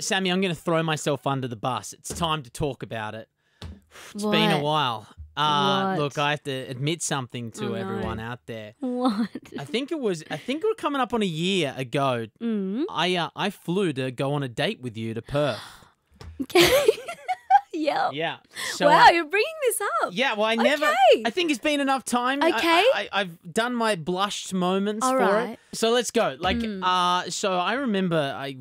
Sammy, I'm going to throw myself under the bus. It's time to talk about it. It's What? been a while. What? Look, I have to admit something to Oh, no. everyone out there. What? I think we're coming up on a year ago. Mm. I flew to go on a date with you to Perth. Okay. Yeah. Yeah. So Wow, you're bringing this up. yeah, well, I never. Okay. I think it's been enough time. Okay. I've done my blushed moments All for right. it. So let's go. So I remember I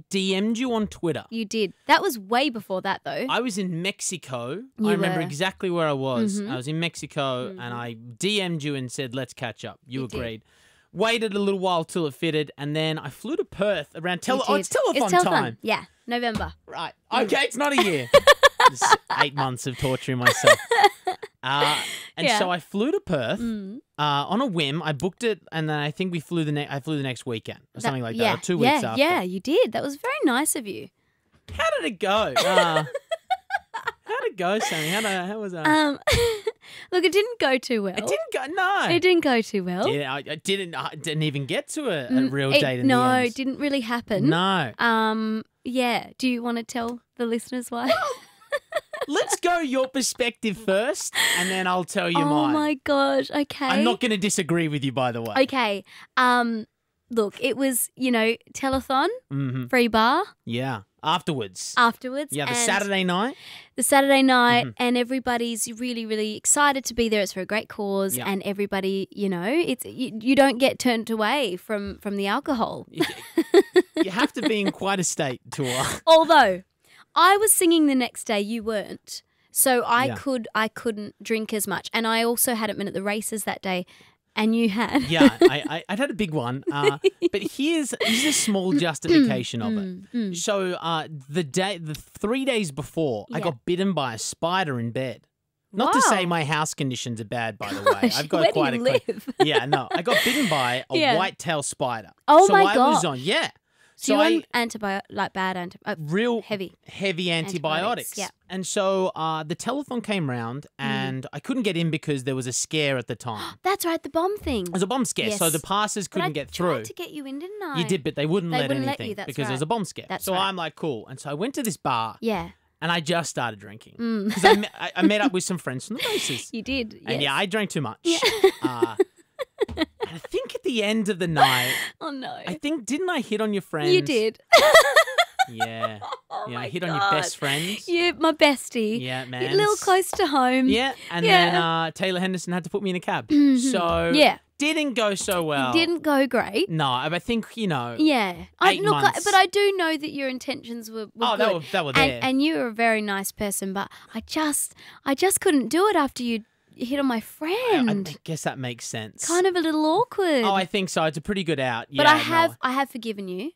DM'd you on Twitter. You did. That was way before that, though. I was in Mexico. You I remember were. exactly where I was. Mhm. I was in Mexico and I DM'd you and said, let's catch up. You You did. agreed. Waited a little while till it fitted, and then I flew to Perth around You it's did. telethon It's telethon. time. Yeah, November. Right. Okay, it's not a year. It's 8 months of torturing myself. And Yeah. so I flew to Perth Mm. on a whim. I booked it, and then I think I flew the next weekend or something like that, or 2 weeks after. Yeah, you did. That was very nice of you. How did it go? How'd it go, Sammy? How was that? Look, it didn't go too well. It didn't go. No, It didn't go too well. Yeah, I didn't even get to a real date in no, the end. it didn't really happen. No. Yeah. Do you want to tell the listeners why? Let's go your perspective first, and then I'll tell you Oh mine. my gosh. Okay. I'm not going to disagree with you, by the way. Okay. Look, it was, telethon, Mm-hmm. free bar Yeah. Afterwards. afterwards. Yeah, the and Saturday night. The Saturday night, Mhm. and everybody's really, really excited to be there. It's for a great cause, Yeah. and everybody, it's you don't get turned away from the alcohol. You have to be in quite a state to. Although I was singing the next day, you weren't, so I Yeah. couldn't drink as much, and I also hadn't been at the races that day, and you had. Yeah, I'd had a big one. But here's a small justification of it. So the 3 days before, I Yeah. got bitten by a spider in bed. Not to Wow. say my house conditions are bad, by the way. Gosh, I've got where quite do a you clean. live? Yeah, no, I got bitten by a Yeah. white-tailed spider. Oh so my I was God. on, yeah. So So you want bad real heavy. antibiotics. Yeah. And so the telethon came round, and I couldn't get in because there was a scare at the time. That's right, the bomb thing. It was a bomb scare, so Yes. the passes But I couldn't get through. tried to get you in, didn't I? You did, but they wouldn't They let wouldn't let anything you, that's because there was right. a bomb scare. That's so right. I'm like, cool. And so I went to this bar, Yeah, and I just started drinking Mm. because I met up with some friends from the races. you did. And yeah, yes. I drank too much. And I think at the end of the night, Oh no. didn't I hit on your friends? You did. Yeah. Oh Yeah, I my hit on your God. best friend. You, my bestie. Yeah, man. You're a little close to home. Yeah, and Yeah. then Taylor Henderson had to put me in a cab. Mhm. So Yeah. didn't go so well. It didn't go great. No, I think, Yeah. 8 months. But I do know that your intentions were Oh, good. that were there. And you were a very nice person, but I just couldn't do it after you hit on my I friend. guess that makes sense. Kind of a little awkward. Oh, I think so. It's a pretty good out. but Yeah, I no. have forgiven you.